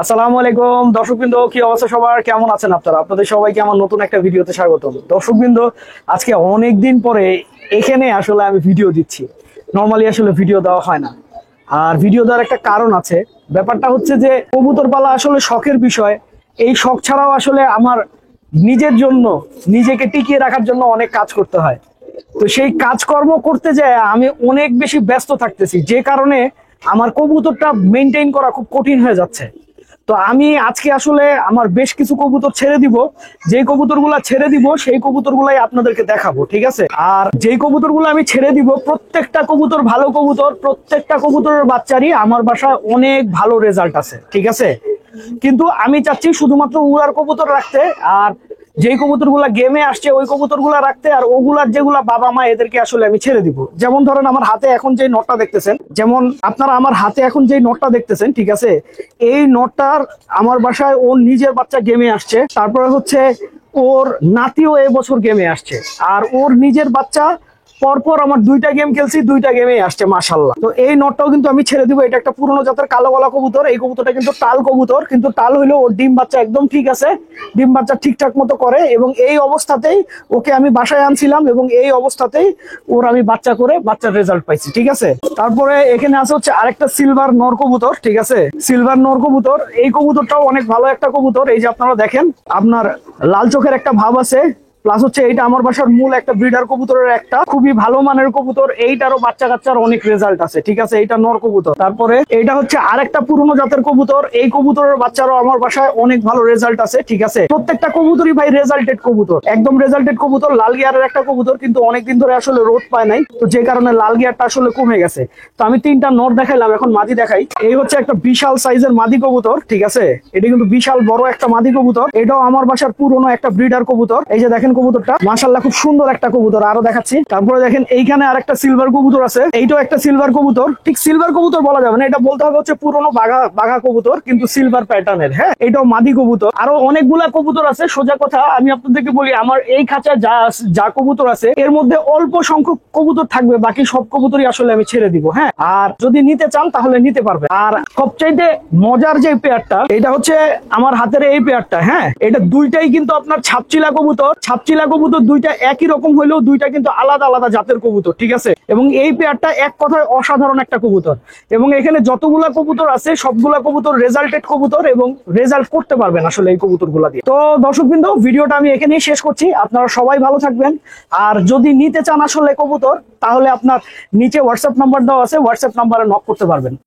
আসসালামু আলাইকুম দর্শকবৃন্দ, কি অবস্থা সবার? কেমন আছেন আপনারা? আপনাদের সবাইকে আমার নতুন একটা ভিডিওতে স্বাগতম। দর্শকবৃন্দ, আজকে অনেক দিন পরে এখানে আসলে আমি ভিডিও দিচ্ছি। নর্মালি আসলে ভিডিও দেওয়া হয় না, আর ভিডিও দেওয়ার একটা কারণ আছে। ব্যাপারটা হচ্ছে যে কবুতর পালা আসলে শখের বিষয়। এই শখ ছাড়াও আসলে আমার নিজের জন্য, নিজেকে টিকিয়ে রাখার জন্য অনেক কাজ করতে হয়। তো সেই কাজকর্ম করতে যায় আমি অনেক বেশি ব্যস্ত থাকতেছি, যে কারণে আমার কবুতরটা মেনটেন করা খুব কঠিন হয়ে যাচ্ছে। তো আমি আজকে আসলে আমার বেশ কিছু কবুতর ছেড়ে দিব। যে কবুতরগুলা ছেড়ে দিব সেই কবুতরগুলাই আপনাদেরকে দেখাবো, ঠিক আছে? আর যেই কবুতরগুলো আমি ছেড়ে দিব প্রত্যেকটা কবুতর ভালো কবুতর, প্রত্যেকটা কবুতরের বাচ্চারই আমার বাসায় অনেক ভালো রেজাল্ট আছে, ঠিক আছে? কিন্তু আমি চাচ্ছি শুধুমাত্র উড়ার কবুতর রাখতে, আর যেই কবুতরগুলা গেমে আসছে ওই কবুতরগুলা রাখতে, আর ওগুলার যেগুলা বাবা মা এদেরকে আসলে আমি ছেড়ে দিব। যেমন ধরেন আমার হাতে এখন যে নটটা দেখতেছেন, যেমন আপনারা আমার হাতে এখন যে নটটা দেখতেছেন, ঠিক আছে? এই নটটার আমার বাসায় ওর নিজের বাচ্চা গেমে আসছে, তারপরে হচ্ছে ওর নাতিও এবছর গেমে আসছে, আর ওর নিজের বাচ্চা পরপর আমার দুইটা গেম খেলছি, দুইটা গেমেই আসছে মাশাআল্লাহ। তো এই নটটাও কিন্তু আমি ছেড়ে দিব। এটা একটা পুরনো জাতের কালো গলা কবুতর। এই কবুতরটা কিন্তু টাল কবুতর, কিন্তু টাল হইলেও ওর ডিম বাচ্চা একদম ঠিক আছে, ডিম বাচ্চা ঠিকঠাক মতো করে, এবং এই অবস্থাতেই ওকে আমি বাসায় আনছিলাম, এবং এই অবস্থাতেই ওর আমি বাচ্চা করে বাচ্চার রেজাল্ট পাইছি, ঠিক আছে? তারপরে এখানে আছে হচ্ছে আরেকটা সিলভার নর কবুতর, ঠিক আছে? সিলভার নর কবুতর, এই কবুতরটাও অনেক ভালো একটা কবুতর। এই যে আপনারা দেখেন, আপনার লাল চোখের একটা ভাব আছে, প্লাস হচ্ছে এইটা আমার বাসার মূল একটা ব্রিডার কবুতরের একটা খুবই ভালো মানের কবুতর। এইটারও বাচ্চা কাচ্চার অনেক রেজাল্ট আছে, ঠিক আছে? এইটা নর কবুতর। তারপরে এইটা হচ্ছে আরেকটা পুরনো জাতের কবুতর। এই কবুতরের বাচ্চারও আমার বাসায় অনেক ভালো রেজাল্ট আছে, ঠিক আছে? প্রত্যেকটা কবুতরই ভাই রেজাল্টেড কবুতর, একদম রেজাল্টেড কবুতর। লাল গিয়ারের একটা কবুতর, কিন্তু অনেকদিন ধরে আসলে রোদ পায় নাই, তো যে কারণে লাল গিয়ারটা আসলে কমে গেছে। তো আমি তিনটা নর দেখাইলাম, এখন মাদি দেখাই। এই হচ্ছে একটা বিশাল সাইজের মাদি কবুতর, ঠিক আছে? এটা কিন্তু বিশাল বড় একটা মাদি কবুতর। এটাও আমার বাসার পুরনো একটা ব্রিডার কবুতর। এই যে দেখেন কবুতরটা মাশাআল্লাহ খুব সুন্দর একটা কবুতর। আরো দেখাচ্ছি। তারপরে দেখেন এইখানে আরেকটা সিলভার কবুতর আছে। এইটাও একটা সিলভার কবুতর, ঠিক সিলভার কবুতর বলা যাবে না, এটা বলতে হবে হচ্ছে পুরনো বাঘা কবুতর, কিন্তু সিলভার প্যাটার্নের। হ্যাঁ, এটাও মাদি কবুতর। আরো অনেকগুলা কবুতর আছে। সোজা কথা আমি আপনাদেরকে বলি, আমার এই খাঁচা যা কবুতর আছে এর মধ্যে অল্প সংখ্যক কবুতর থাকবে, বাকি সব কবুতরই আসলে আমি ছেড়ে দিব। হ্যাঁ, আর যদি নিতে চান তাহলে নিতে পারবে। আর সবচাইতে মজার যে পেয়ারটা, এটা হচ্ছে আমার হাতের এই পেয়ারটা। হ্যাঁ, এটা দুইটাই কিন্তু আপনার ছাপচিলা কবুতর। ছাপচিলা কবুতর দুইটা একই রকম হইলেও দুইটা কিন্তু আলাদা আলাদা জাতের কবুতর, ঠিক আছে? এবং এই পেয়ারটা এক কথায় অসাধারণ একটা কবুতর। এবং এখানে যতগুলা কবুতর আছে সবগুলা কবুতর রেজাল্টেড কবুতর, এবং রেজাল্ট করতে পারবেন আসলে এই কবুতরগুলা দিয়ে। তো দর্শকবৃন্দ, ভিডিওটা আমি এখানেই শেষ করছি। আপনারা সবাই ভালো থাকবেন। আর যদি নিতে চান আসলে কবুতর, তাহলে আপনার নিচে হোয়াটসঅ্যাপ নাম্বার দেওয়া আছে, হোয়াটসঅ্যাপ নাম্বারে নক করতে পারবেন।